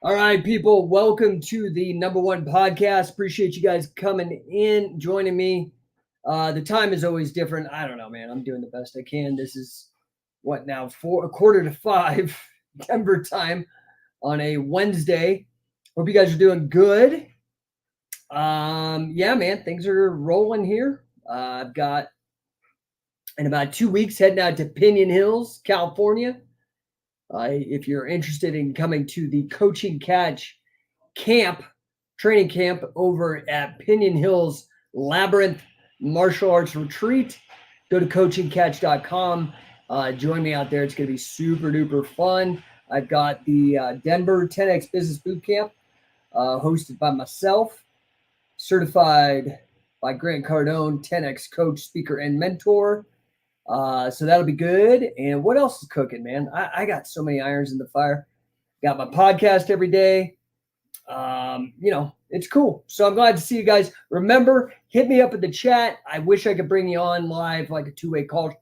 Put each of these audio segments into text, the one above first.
All right, people, welcome to the No1 Podcast. Appreciate you guys coming in, joining me. The time is always different. I don't know, man. I'm doing the best I can. This is what now, a quarter to 5 Denver time on a Wednesday. Hope you guys are doing good. Yeah, man, things are rolling here. I've got in about 2 weeks heading out to Pinion Hills, California. If you're interested in coming to the Coaching Catch training camp over at Pinion Hills Labyrinth Martial Arts Retreat, go to coachingcatch.com. Join me out there. It's going to be super duper fun. I've got the Denver 10X Business Bootcamp hosted by myself, certified by Grant Cardone, 10X coach, speaker, and mentor. So that'll be good. And what else is cooking, man? I got so many irons in the fire. Got my podcast every day. It's cool. So I'm glad to see you guys. Remember, hit me up in the chat. I wish I could bring you on live like a two-way call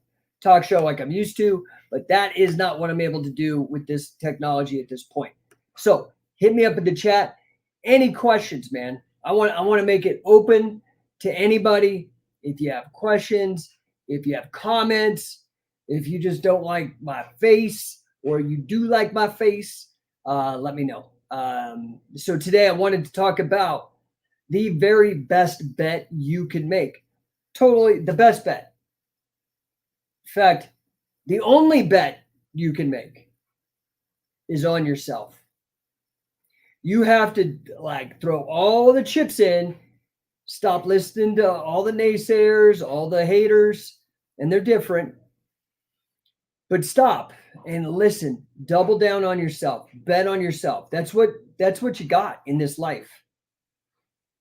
talk show like I'm used to, but that is not what I'm able to do with this technology at this point. So hit me up in the chat. Any questions, man? I want to make it open to anybody. If you have questions, if you have comments, if you just don't like my face or you do like my face, let me know. So today I wanted to talk about the very best bet you can make. Totally the best bet. In fact, the only bet you can make is on yourself. You have to throw all the chips in. Stop listening to all the naysayers, all the haters, and they're different. But stop and listen. Double down on yourself. Bet on yourself. That's what you got in this life.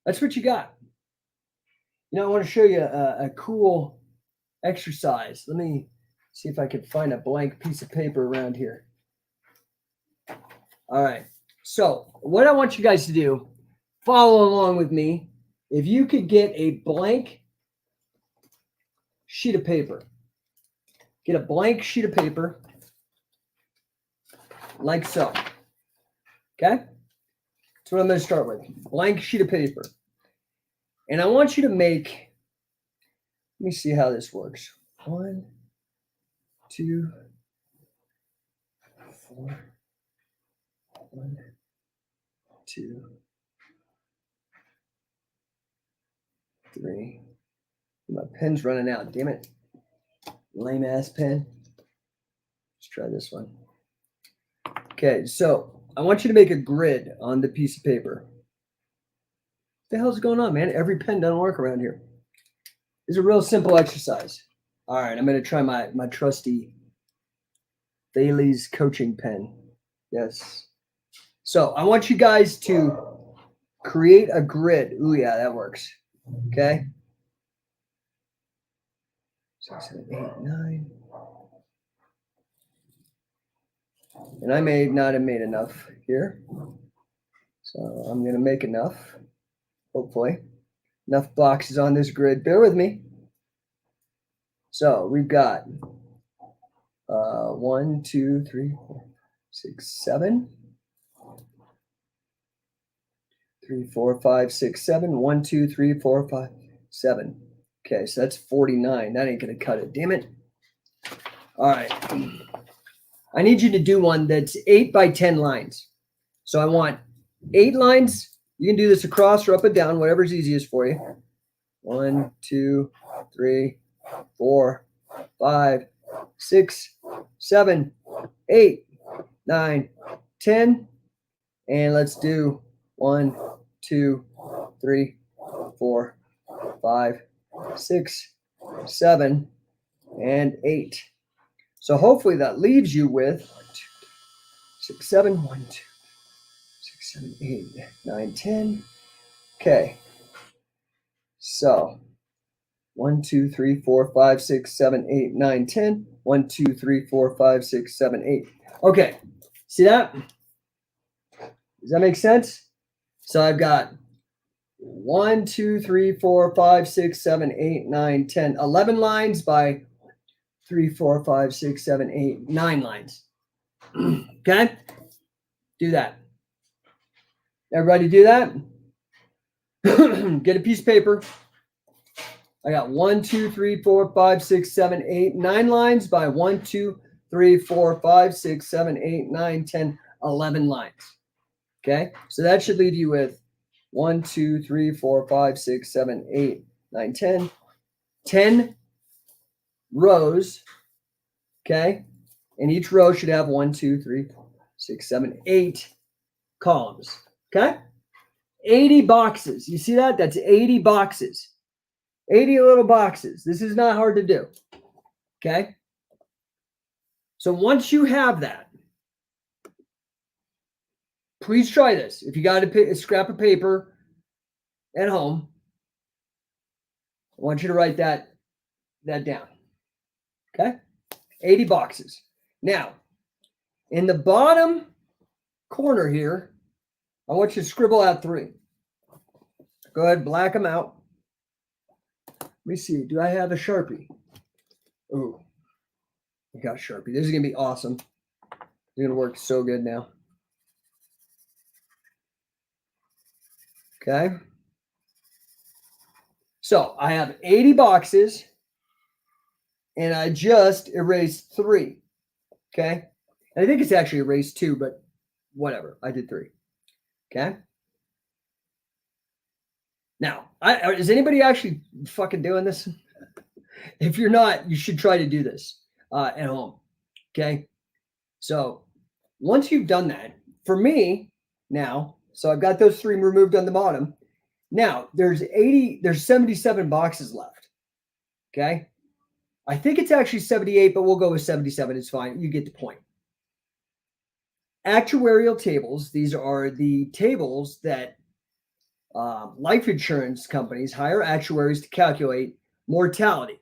That's what you got. I want to show you a cool exercise. Let me see if I can find a blank piece of paper around here. All right. So what I want you guys to do, follow along with me. If you could get a blank sheet of paper, get a blank sheet of paper like so. Okay? That's what I'm going to start with. Blank sheet of paper. And I want you to make, let me see how this works. 1, 2, 4, 1, 2, 3. My pen's running out, damn it. Lame ass pen. Let's try this one. Okay, so I want you to make a grid on the piece of paper. What the hell's going on, man? Every pen doesn't work around here. It's a real simple exercise. All right, I'm going to try my trusty Thales coaching pen. Yes. So I want you guys to create a grid. Ooh, yeah, that works. Okay. 6, 7, 8, 9. And I may not have made enough here. So I'm going to make enough, hopefully. Enough boxes on this grid. Bear with me. So we've got 1, 2, 3, 4, 6, 7. 3, 4, 5, 6, 7. 1, 2, 3, 4, 5, 7. Okay, so that's 49. That ain't going to cut it. Damn it. All right. I need you to do one that's 8 by 10 lines. So I want 8 lines. You can do this across or up and down, whatever's easiest for you. 1, 2, 3, 4, 5, 6, 7, 8, 9, 10. And let's do 1, 2, 3, 4, 5, 6, 7, and 8. So hopefully that leaves you with 6, 7, 1, 2, 6, 7, 8, 9, 10. Okay. So 1, 2, 3, 4, 5, 6, 7, 8, 9, 10. 1, 2, 3, 4, 5, 6, 7, 8. Okay. See that? Does that make sense? So I've got 1, 2, 3, 4, 5, 6, 7, 8, 9, 10, 11 lines by 3, 4, 5, 6, 7, 8, 9 lines. Okay? Do that. Everybody do that? Get a piece of paper. I got 1, 2, 3, 4, 5, 6, 7, 8, 9 lines by 1, 2, 3, 4, 5, 6, 7, 8, 9, 10, 11 lines. Okay, so that should leave you with 1, 2, 3, 4, 5, 6, 7, 8, 9, 10, 10 rows. Okay, and each row should have 1, 2, 3, 4, 6, 7, 8 columns. Okay, 80 boxes. You see that? That's 80 boxes. 80 little boxes. This is not hard to do. Okay. So once you have that, please try this. If you got a scrap of paper at home, I want you to write that down. Okay. 80 boxes. Now, in the bottom corner here, I want you to scribble out 3. Go ahead, black them out. Let me see. Do I have a Sharpie? Oh, I got a Sharpie. This is going to be awesome. It's going to work so good now. Okay. So I have 80 boxes and I just erased 3. Okay. And I think it's actually erased 2, but whatever. I did 3. Okay. Now, is anybody actually fucking doing this? If you're not, you should try to do this at home. Okay. So once you've done that, for me now, so I've got those 3 removed on the bottom. Now there's 77 boxes left. Okay. I think it's actually 78, but we'll go with 77. It's fine. You get the point. Actuarial tables. These are the tables that life insurance companies hire actuaries to calculate mortality.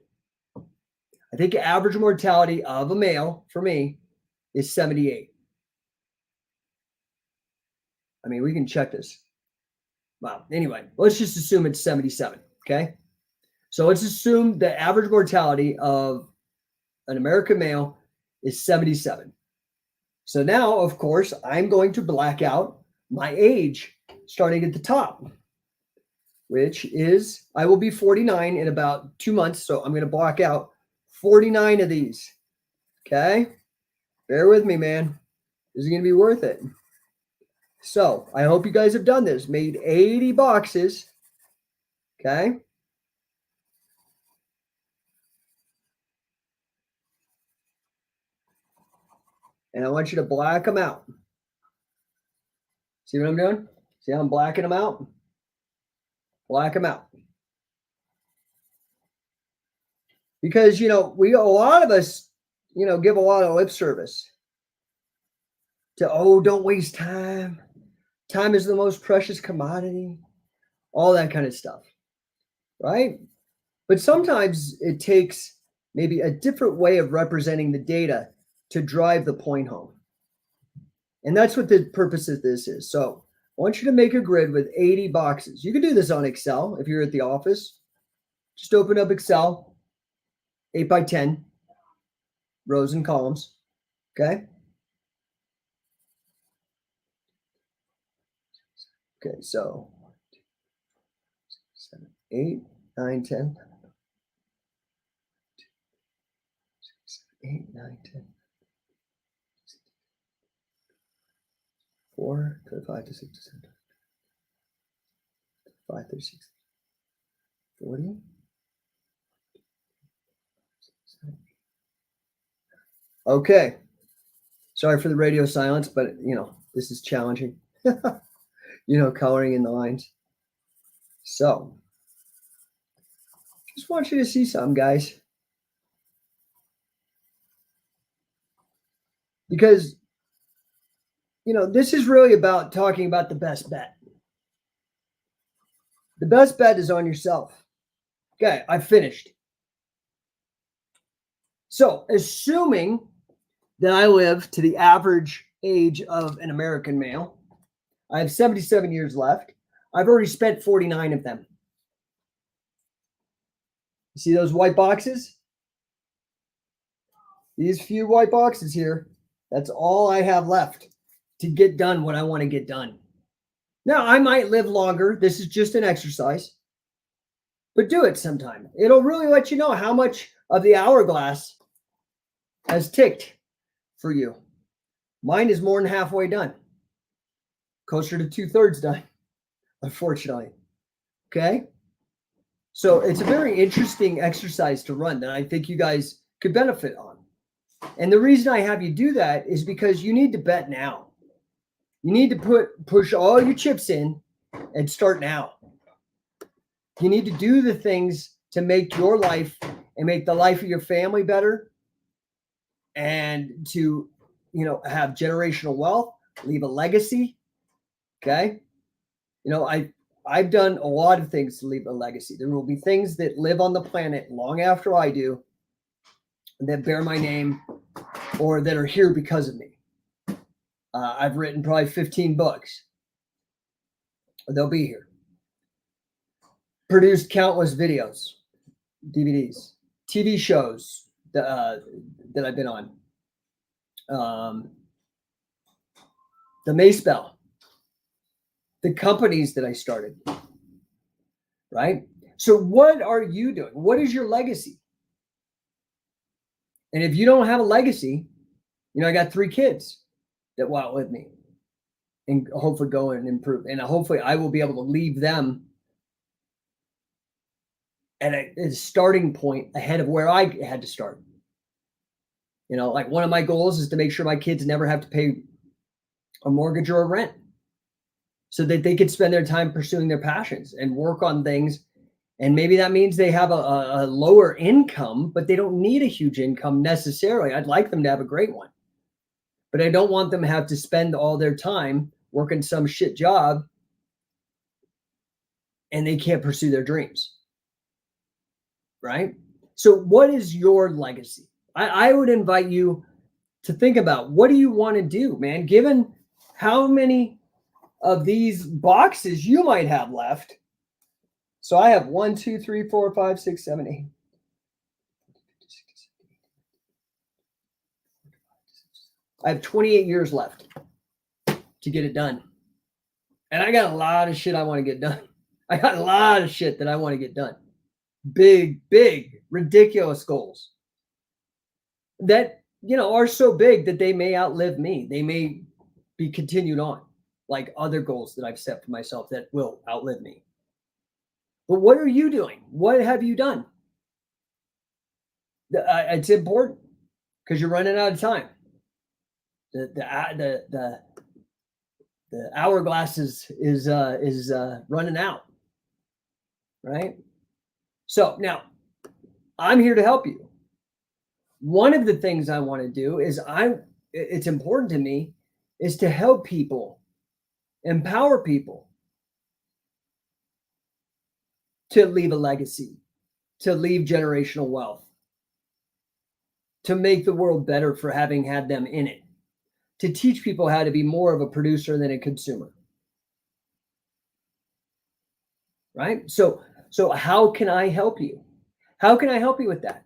I think the average mortality of a male for me is 78. I mean, we can check this. Wow. Anyway, let's just assume it's 77. Okay. So let's assume the average mortality of an American male is 77. So now, of course, I'm going to black out my age starting at the top, which is I will be 49 in about 2 months. So I'm going to block out 49 of these. Okay. Bear with me, man. This is going to be worth it. So I hope you guys have done this. Made 80 boxes. Okay. And I want you to black them out. See what I'm doing? See how I'm blacking them out? Black them out. Because, a lot of us, give a lot of lip service to, don't waste time. Time is the most precious commodity. All that kind of stuff. Right? But sometimes it takes maybe a different way of representing the data to drive the point home. And that's what the purpose of this is. So I want you to make a grid with 80 boxes. You can do this on Excel if you're at the office. Just open up Excel, 8 by 10, rows and columns. Okay. Okay, so 7, 8, 9, 10. 8, 9, 10. 4, 5 to 6 to 7. 5, 36, 40. Okay. Sorry for the radio silence, but this is challenging. Coloring in the lines. So just want you to see something, guys. Because this is really about talking about the best bet. The best bet is on yourself. Okay, I finished. So, assuming that I live to the average age of an American male, I have 77 years left. I've already spent 49 of them. You see those white boxes? These few white boxes here, that's all I have left to get done what I want to get done. Now, I might live longer. This is just an exercise, but do it sometime. It'll really let you know how much of the hourglass has ticked for you. Mine is more than halfway done, closer to 2/3 done, unfortunately. Okay. So it's a very interesting exercise to run that I think you guys could benefit on. And the reason I have you do that is because you need to bet now. You need to push all your chips in and start now. You need to do the things to make your life and make the life of your family better, and to, have generational wealth, leave a legacy. Okay. I've done a lot of things to leave a legacy. There will be things that live on the planet long after I do that bear my name or that are here because of me. I've written probably 15 books. They'll be here. Produced countless videos, DVDs, TV shows that I've been on. The Mace Bell. The companies that I started. Right? So what are you doing? What is your legacy? And if you don't have a legacy, I got 3 kids that will outlive me and hopefully go and improve. And hopefully I will be able to leave them at a starting point ahead of where I had to start. Like one of my goals is to make sure my kids never have to pay a mortgage or a rent, so that they could spend their time pursuing their passions and work on things. And maybe that means they have a lower income, but they don't need a huge income necessarily. I'd like them to have a great one, but I don't want them to have to spend all their time working some shit job and they can't pursue their dreams. Right? So what is your legacy? I would invite you to think about, what do you want to do, man? Given how many of these boxes you might have left. So I have 1, 2, 3, 4, 5, 6, 7, 8. I have 28 years left to get it done. And I got a lot of shit I want to get done. I got a lot of shit that I want to get done. Big, ridiculous goals that, are so big that they may outlive me. They may be continued on, like other goals that I've set for myself that will outlive me. But what are you doing? What have you done? It's important because you're running out of time. The hourglass is running out, right? So now I'm here to help you. One of the things I want to do is it's important to me is to help people, empower people to leave a legacy, to leave generational wealth, to make the world better for having had them in it, to teach people how to be more of a producer than a consumer. Right? So how can I help you? How can I help you with that?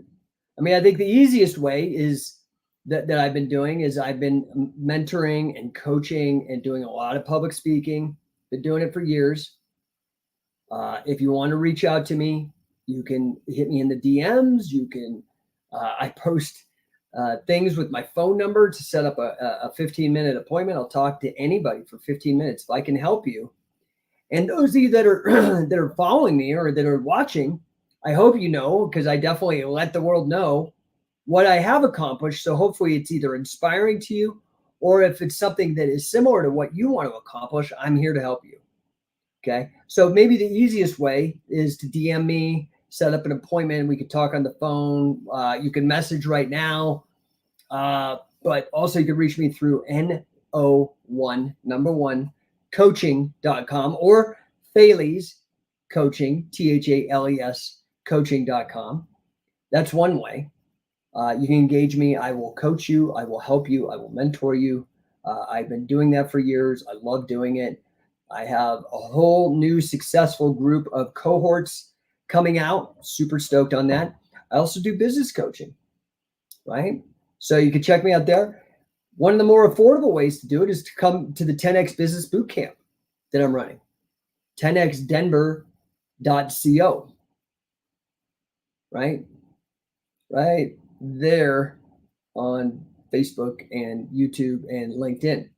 I mean, I think the easiest way is that I've been doing is I've been mentoring and coaching and doing a lot of public speaking. Been doing it for years. If you want to reach out to me, you can hit me in the DMs. You can, I post things with my phone number to set up a 15-minute appointment. I'll talk to anybody for 15 minutes if I can help you. And those of you that are that are following me or that are watching, I hope you know, because I definitely let the world know what I have accomplished. So hopefully it's either inspiring to you, or if it's something that is similar to what you want to accomplish, I'm here to help you. Okay. So maybe the easiest way is to DM me, set up an appointment. We could talk on the phone. You can message right now. But also you can reach me through No1, number 1, coaching.com, or Thales Coaching, THALES coaching.com. That's one way. You can engage me. I will coach you. I will help you. I will mentor you. I've been doing that for years. I love doing it. I have a whole new successful group of cohorts coming out. Super stoked on that. I also do business coaching, right? So you can check me out there. One of the more affordable ways to do it is to come to the 10X Business Bootcamp. that I'm running. 10xdenver.co. Right? Right there on Facebook and YouTube and LinkedIn.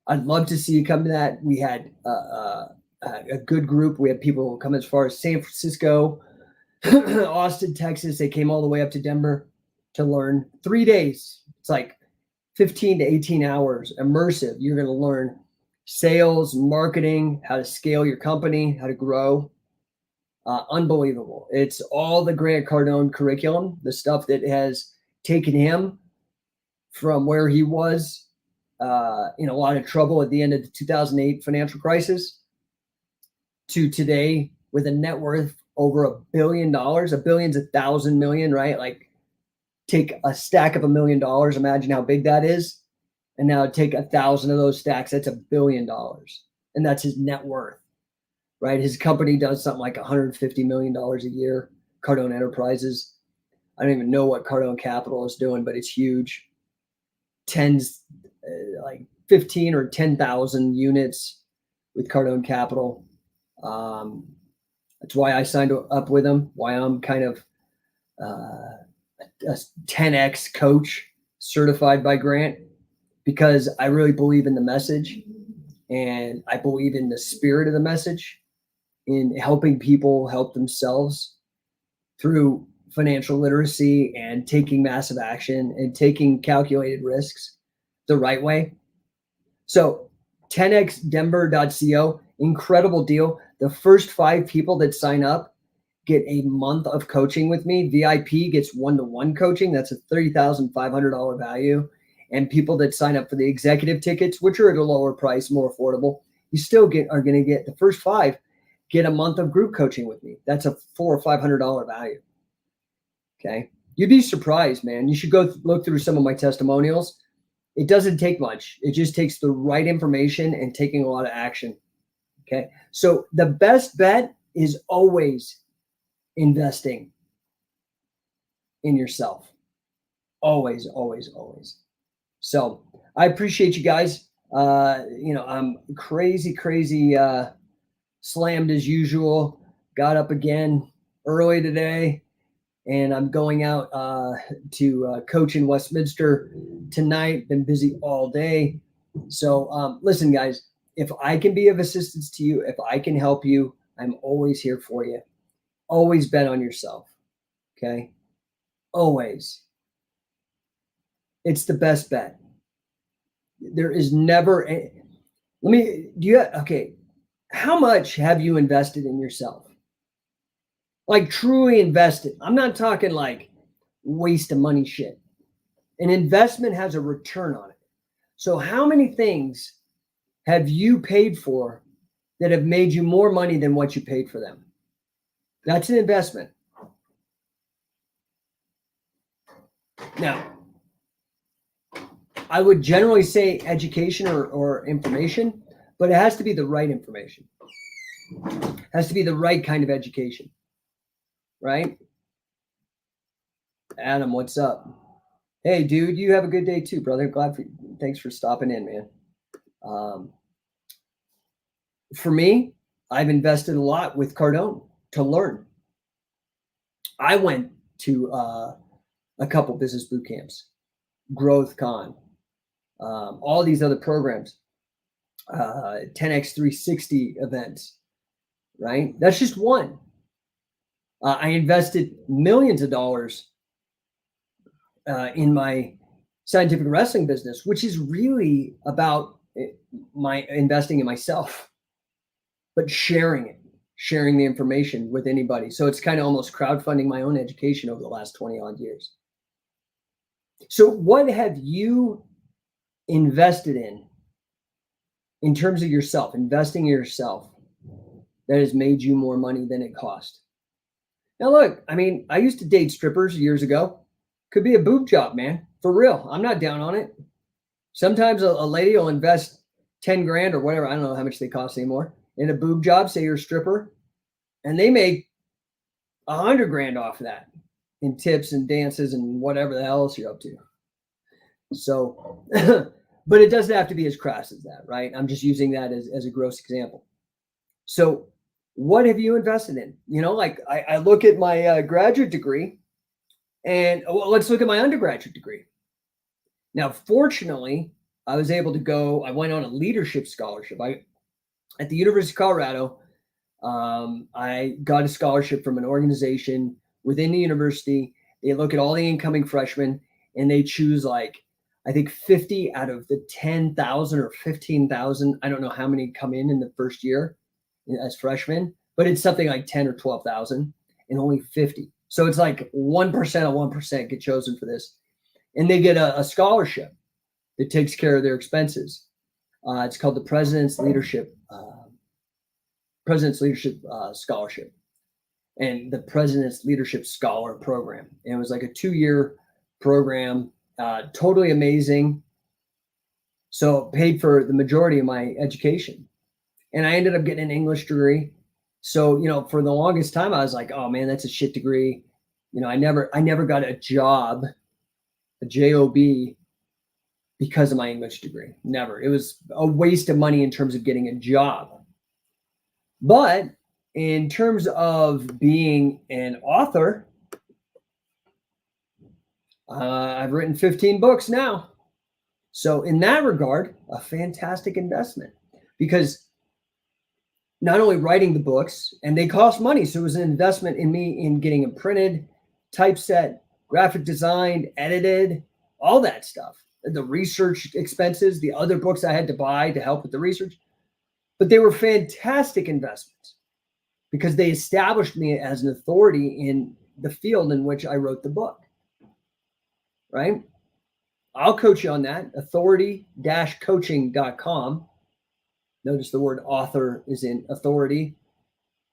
I'd love to see you come to that. We had a good group. We had people come as far as San Francisco, Austin, Texas. They came all the way up to Denver to learn 3 days. It's like 15 to 18 hours, immersive. You're going to learn sales, marketing, how to scale your company, how to grow. Unbelievable. It's all the Grant Cardone curriculum, the stuff that has taken him from where he was in a lot of trouble at the end of the 2008 financial crisis to today with a net worth over $1 billion. A billion's 1,000 million, right? Like take a stack of $1 million. Imagine how big that is. And now take 1,000 of those stacks. That's $1 billion. And that's his net worth, right? His company does something like $150 million a year. Cardone Enterprises. I don't even know what Cardone Capital is doing, but it's huge. Like 15 or 10,000 units with Cardone Capital. That's why I signed up with them, why I'm kind of a 10X coach certified by Grant, because I really believe in the message and I believe in the spirit of the message, in helping people help themselves through financial literacy and taking massive action and taking calculated risks the right way. So 10xdenver.co, incredible deal. The first 5 people that sign up get a month of coaching with me. VIP gets 1-to-1 coaching. That's a $30,500 value. And people that sign up for the executive tickets, which are at a lower price, more affordable, you still are going to get the first 5 get a month of group coaching with me. That's a $400 or $500 value. Okay. You'd be surprised, man. You should go look through some of my testimonials. It doesn't take much. It just takes the right information and taking a lot of action. Okay. So the best bet is always investing in yourself. Always, always, always. So I appreciate you guys. I'm crazy, slammed as usual. Got up again early today. And I'm going out to coach in Westminster tonight. Been busy all day. So listen, guys, if I can be of assistance to you, if I can help you, I'm always here for you. Always bet on yourself. Okay? Always. It's the best bet. There is never how much have you invested in yourself? Like truly invested. I'm not talking like waste of money shit. An investment has a return on it. So how many things have you paid for that have made you more money than what you paid for them? That's an investment. Now, I would generally say education or information, but it has to be the right information. It has to be the right kind of education. Right? Adam, what's up? Hey, dude, you have a good day too, brother. Thanks for stopping in, man. For me, I've invested a lot with Cardone to learn. I went to a couple business boot camps, Growth Con, all these other programs, 10X 360 events, right? That's just one. I invested millions of dollars in my scientific wrestling business, which is really about my investing in myself, but sharing the information with anybody. So it's kind of almost crowdfunding my own education over the last 20 odd years. So what have you invested in terms of yourself, investing in yourself, that has made you more money than it cost? Now, look, I mean, I used to date strippers years ago. Could be a boob job, man. For real. I'm not down on it. Sometimes a lady will invest 10 grand or whatever. I don't know how much they cost anymore in a boob job. Say you're a stripper and they make 100 grand off of that in tips and dances and whatever the hell else you're up to. So But it doesn't have to be as crass as that, right? I'm just using that as a gross example. So what have you invested in? Like I look at my graduate degree, and let's look at my undergraduate degree. Now, fortunately, I was able to go, I went on a leadership scholarship. At the University of Colorado, I got a scholarship from an organization within the university. They look at all the incoming freshmen and they choose I think 50 out of the 10,000 or 15,000. I don't know how many come in the first year as freshmen, but it's something like 10 or 12,000 and only 50. So it's like 1% of 1% get chosen for this. And they get a scholarship that takes care of their expenses. It's called the President's Leadership Scholarship and the President's Leadership Scholar Program. And it was like a 2-year program, totally amazing. So it paid for the majority of my education. And I ended up getting an English degree. So, for the longest time, I was like, oh man, that's a shit degree. I never got a job, a job, because of my English degree. Never. It was a waste of money in terms of getting a job. But in terms of being an author, I've written 15 books now. So in that regard, a fantastic investment, because not only writing the books, and they cost money. So it was an investment in me in getting them printed, typeset, graphic designed, edited, all that stuff. The research expenses, the other books I had to buy to help with the research. But they were fantastic investments because they established me as an authority in the field in which I wrote the book, right? I'll coach you on that, authority-coaching.com. Notice the word author is in authority.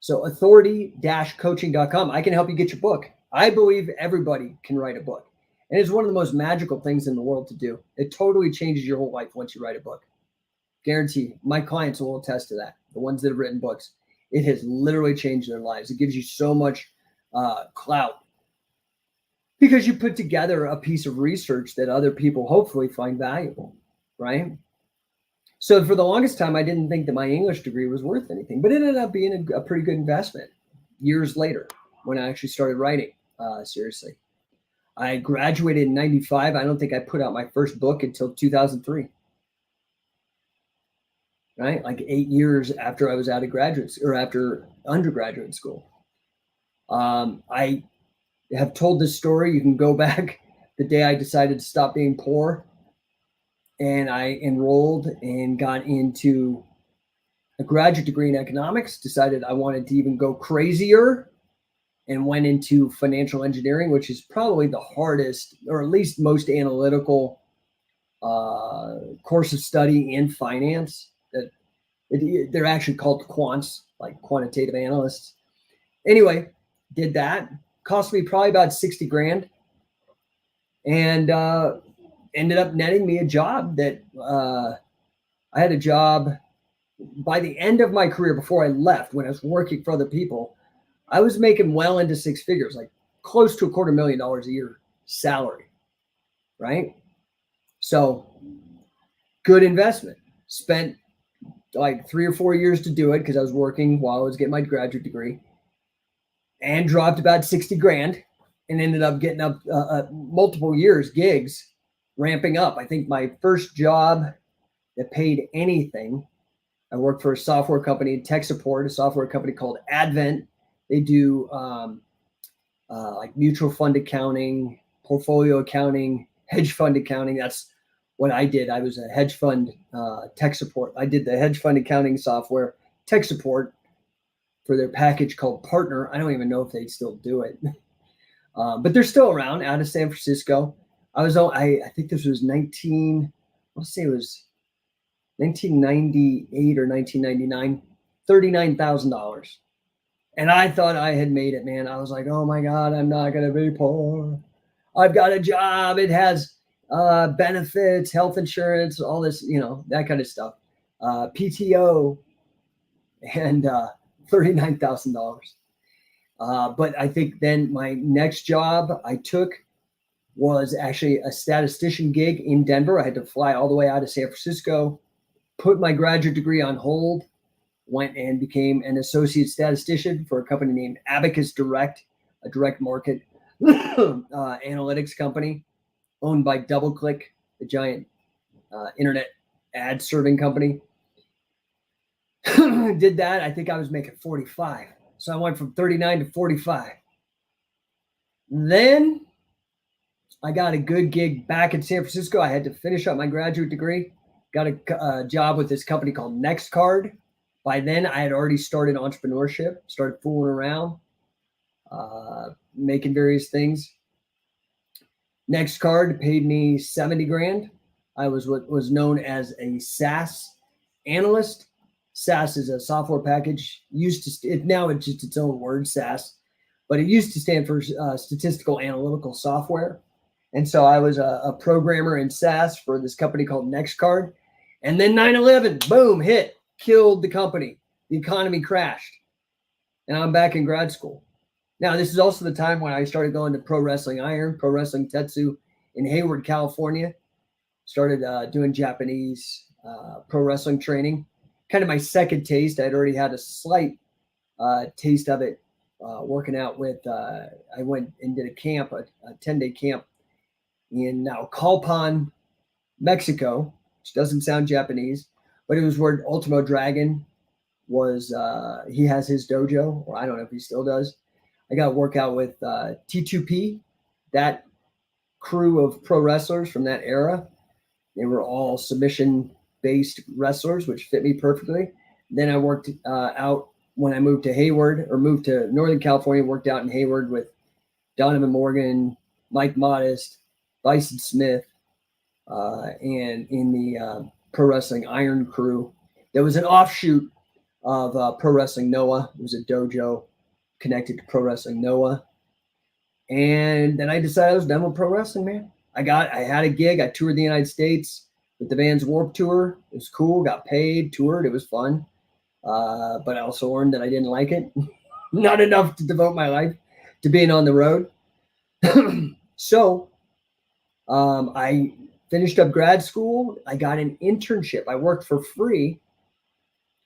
So authority-coaching.com. I can help you get your book. I believe everybody can write a book. And it's one of the most magical things in the world to do. It totally changes your whole life once you write a book. Guarantee. My clients will attest to that. The ones that have written books, it has literally changed their lives. It gives you so much clout because you put together a piece of research that other people hopefully find valuable, right? So for the longest time, I didn't think that my English degree was worth anything, but it ended up being a pretty good investment years later when I actually started writing seriously. I graduated in 95. I don't think I put out my first book until 2003. Right? Like 8 years after I was out of after undergraduate school. I have told this story. You can go back the day I decided to stop being poor, and I enrolled and got into a graduate degree in economics, decided I wanted to even go crazier, and went into financial engineering, which is probably the hardest, or at least most analytical course of study in finance. They're actually called quants, like quantitative analysts. Anyway, did that. Cost me probably about 60 grand, and ended up netting me a job that I had a job by the end of my career. Before I left, when I was working for other people, I was making well into six figures, like close to $250,000 a year salary, right? So good investment. Spent like 3 or 4 years to do it because I was working while I was getting my graduate degree, and dropped about 60 grand and ended up getting up multiple years gigs, ramping up. I think my first job that paid anything, I worked for a software company, tech support, a software company called Advent. They do like mutual fund accounting, portfolio accounting, hedge fund accounting. That's what I did. I was a hedge fund tech support. I did the hedge fund accounting software tech support for their package called Partner. I don't even know if they still do it, but they're still around out of San Francisco. I think this was 1998 or 1999, $39,000. And I thought I had made it, man. I was like, oh my God, I'm not going to be poor. I've got a job. It has benefits, health insurance, all this, that kind of stuff. PTO, and $39,000. But I think then my next job I took was actually a statistician gig in Denver. I had to fly all the way out of San Francisco, put my graduate degree on hold, went and became an associate statistician for a company named Abacus Direct, a direct market analytics company owned by DoubleClick, the giant internet ad serving company. Did that. I think I was making 45. So I went from 39 to 45. Then I got a good gig back in San Francisco. I had to finish up my graduate degree. Got a job with this company called NextCard. By then, I had already started entrepreneurship, started fooling around, making various things. NextCard paid me 70 grand. I was what was known as a SaaS analyst. SaaS is a software package. Now it's just its own word, SaaS, but it used to stand for statistical analytical software. And so I was a programmer in SaaS for this company called NextCard. And then 9/11, boom, hit, killed the company. The economy crashed. And I'm back in grad school. Now, this is also the time when I started going to Pro Wrestling Iron, Pro Wrestling Tetsu in Hayward, California. Started doing Japanese pro wrestling training. Kind of my second taste. I'd already had a slight taste of it working out with, I went and did a camp, a 10-day camp in Naucalpan, Mexico, which doesn't sound Japanese, but it was where Ultimo Dragon was. He has his dojo, or I don't know if he still does. I got to work out with T2P, that crew of pro wrestlers from that era. They were all submission-based wrestlers, which fit me perfectly. Then I worked out when I moved to Hayward, or moved to Northern California, worked out in Hayward with Donovan Morgan, Mike Modest, Bison Smith, and in the Pro Wrestling Iron crew. There was an offshoot of Pro Wrestling Noah. It was a dojo connected to Pro Wrestling Noah. And then I decided I was done with pro wrestling, man. I had a gig. I toured the United States with the Vans Warped Tour. It was cool. Got paid, toured. It was fun. But I also learned that I didn't like it. Not enough to devote my life to being on the road. So I finished up grad school. I got an internship. I worked for free.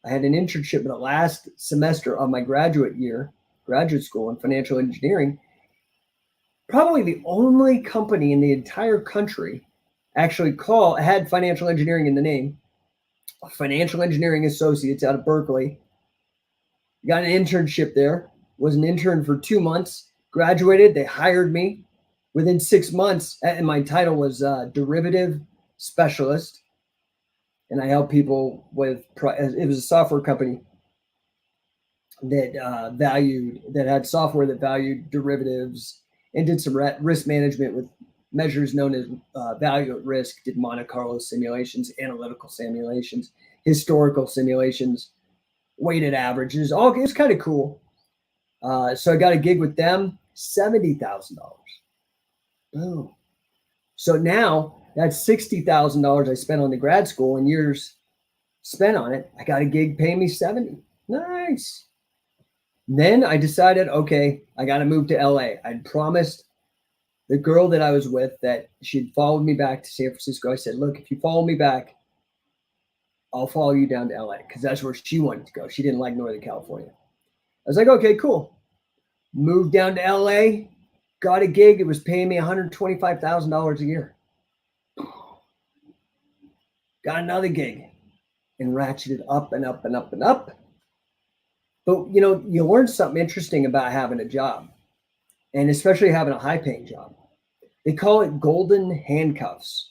I had an internship in the last semester of my graduate school in financial engineering. Probably the only company in the entire country actually had financial engineering in the name. Financial Engineering Associates out of Berkeley. Got an internship there. Was an intern for 2 months. Graduated. They hired me within 6 months. And my title was derivative specialist. And I help people with, it was a software company that had software that valued derivatives and did some risk management with measures known as value at risk, did Monte Carlo simulations, analytical simulations, historical simulations, weighted averages. All it was kind of cool. So I got a gig with them, $70,000. Boom. So now that's $60,000 I spent on the grad school and years spent on it. I got a gig paying me $70,000. Nice. Then I decided, okay, I got to move to LA. I'd promised the girl that I was with that she'd followed me back to San Francisco. I said, look, if you follow me back, I'll follow you down to LA, because that's where she wanted to go. She didn't like Northern California. I was like, okay, cool. Moved down to LA, got a gig. It was paying me $125,000 a year. Got another gig and ratcheted up and up and up and up. But, you learn something interesting about having a job, and especially having a high-paying job. They call it golden handcuffs.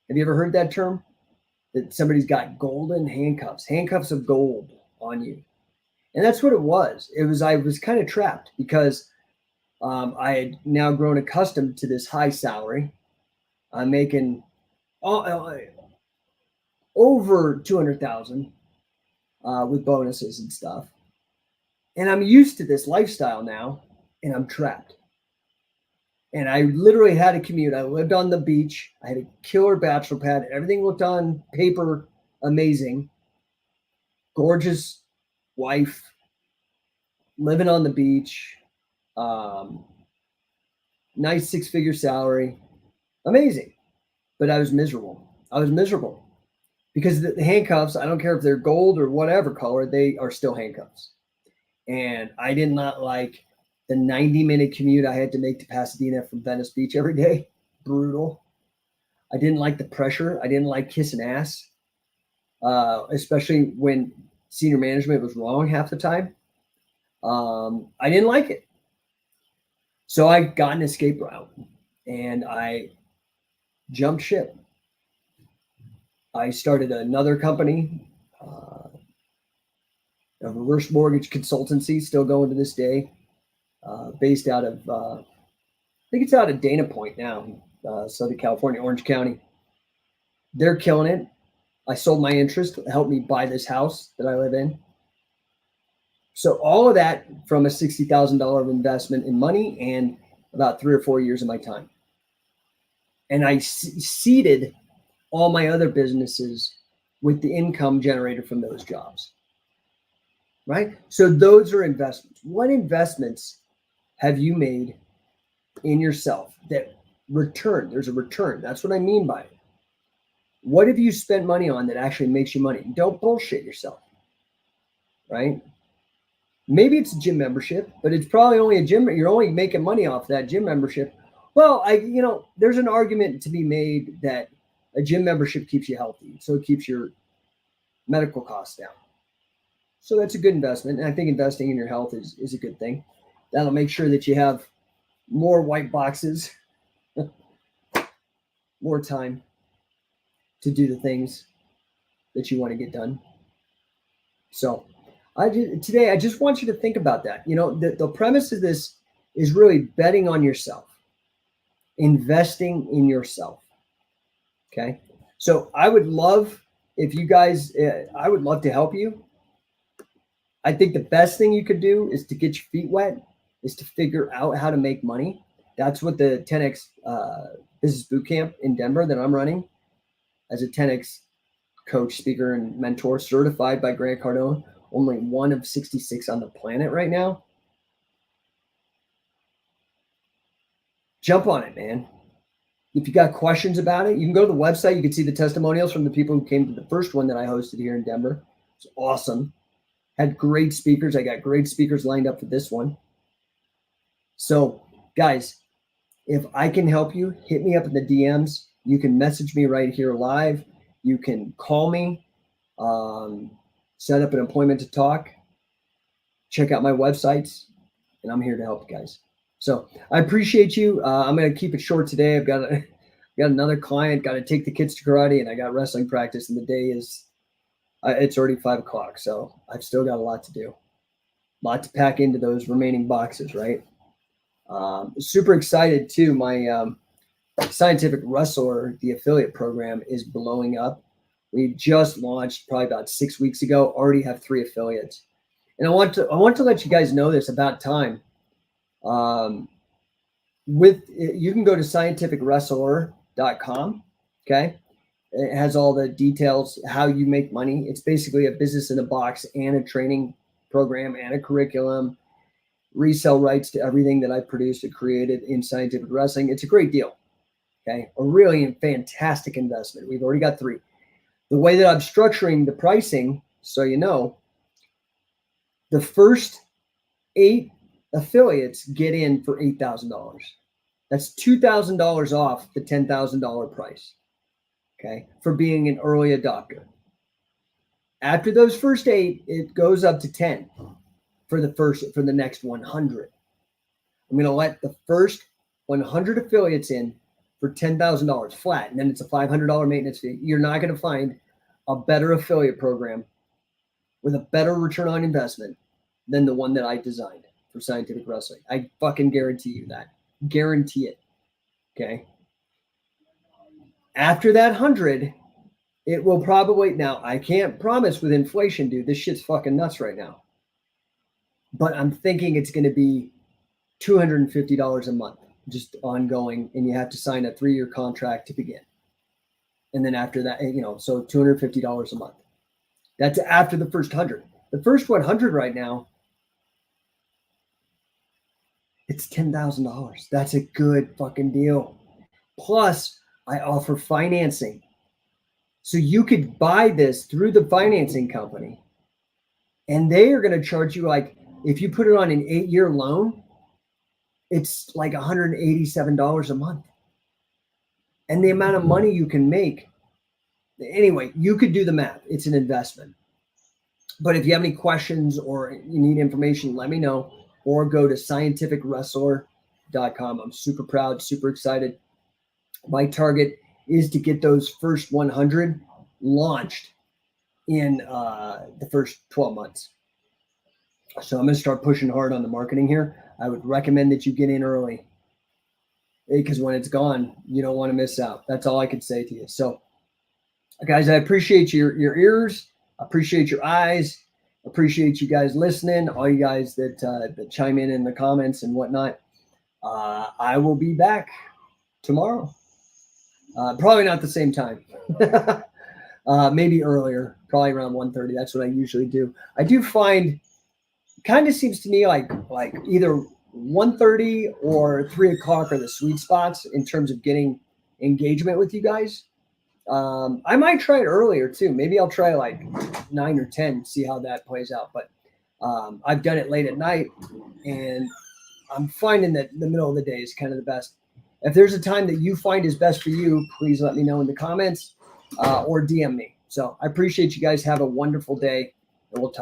Have you ever heard that term? That somebody's got golden handcuffs of gold on you. And that's what it was. I was kind of trapped because I had now grown accustomed to this high salary. I'm making over $200,000 with bonuses and stuff. And I'm used to this lifestyle now, and I'm trapped. And I literally had a commute. I lived on the beach. I had a killer bachelor pad. Everything looked on paper amazing. Gorgeous wife, living on the beach, nice 6-figure salary. Amazing. But I was miserable. Because the handcuffs, I don't care if they're gold or whatever color, they are still handcuffs. And I did not like the 90-minute commute I had to make to Pasadena from Venice Beach every day. Brutal. I didn't like the pressure. I didn't like kissing ass, especially when senior management was wrong half the time. I didn't like it. So I got an escape route and I jumped ship. I started another company, a reverse mortgage consultancy, still going to this day, based out of, I think it's out of Dana Point now, Southern California, Orange County. They're killing it. I sold my interest, helped me buy this house that I live in. So all of that from a $60,000 investment in money and about 3 or 4 years of my time. And I seeded all my other businesses with the income generated from those jobs. Right? So those are investments. What investments have you made in yourself that return? There's a return. That's what I mean by it. What have you spent money on that actually makes you money? Don't bullshit yourself. Right? Maybe it's a gym membership, but it's probably only a gym. You're only making money off that gym membership. Well, there's an argument to be made that a gym membership keeps you healthy. So it keeps your medical costs down. So that's a good investment. And I think investing in your health is a good thing. That'll make sure that you have more white boxes, more time to do the things that you want to get done. So today, I just want you to think about that. The premise of this is really betting on yourself, investing in yourself. Okay. So I would love if you guys, I would love to help you. I think the best thing you could do is to get your feet wet, is to figure out how to make money. That's what the 10X Business Bootcamp in Denver that I'm running as a 10X coach, speaker, and mentor certified by Grant Cardone. Only one of 66 on the planet right now. Jump on it, man. If you got questions about it, you can go to the website. You can see the testimonials from the people who came to the first one that I hosted here in Denver. It's awesome. Had great speakers. I got great speakers lined up for this one. So, guys, if I can help you, hit me up in the DMs. You can message me right here live. You can call me. Set up an appointment to talk. Check out my websites, and I'm here to help you guys. So I appreciate you. I'm going to keep it short today. I've got another client, got to take the kids to karate, and I got wrestling practice, and the day is, it's already 5 o'clock. So I've still got a lot to do, a lot to pack into those remaining boxes, right? Super excited too. My Scientific Wrestler, the affiliate program, is blowing up. We just launched probably about 6 weeks ago, already have 3 affiliates. And I want to let you guys know this about time. You can go to scientificwrestler.com. Okay. It has all the details, how you make money. It's basically a business in a box and a training program and a curriculum, resell rights to everything that I produced and created in scientific wrestling. It's a great deal. Okay. A really fantastic investment. We've already got 3. The way that I'm structuring the pricing, so you know, the first 8 affiliates get in for $8,000. That's $2,000 off the $10,000 price, okay, for being an early adopter. After those first 8, it goes up to 10 for the next 100. I'm going to let the first 100 affiliates in for $10,000 flat, and then it's a $500 maintenance fee. You're not going to find a better affiliate program with a better return on investment than the one that I designed for scientific wrestling. I fucking guarantee you that. Guarantee it. Okay. After that 100, it will probably, now I can't promise with inflation, dude, this shit's fucking nuts right now. But I'm thinking it's going to be $250 a month, just ongoing, and you have to sign a 3-year contract to begin. And then after that, so $250 a month. That's after the first 100. The first 100 right now, it's $10,000. That's a good fucking deal. Plus, I offer financing. So you could buy this through the financing company, and they are going to charge you, like, if you put it on an 8-year loan, it's like $187 a month. And the amount of money you can make. Anyway, you could do the math. It's an investment. But if you have any questions or you need information, let me know, or go to scientificwrestler.com. I'm super proud, super excited. My target is to get those first 100 launched in the first 12 months. So I'm going to start pushing hard on the marketing here. I would recommend that you get in early, because when it's gone, you don't want to miss out. That's all I could say to you. So, guys, I appreciate your ears. I appreciate your eyes. Appreciate you guys listening. All you guys that chime in the comments and whatnot. I will be back tomorrow. Probably not the same time. Maybe earlier, probably around 1:30. That's what I usually do. I do find, kind of seems to me like either 1:30 or 3 o'clock are the sweet spots in terms of getting engagement with you guys. I might try it earlier too. Maybe I'll try like 9 or 10, see how that plays out. But I've done it late at night, and I'm finding that the middle of the day is kind of the best. If there's a time that you find is best for you, please let me know in the comments or DM me. So I appreciate you guys. Have a wonderful day, and we'll talk.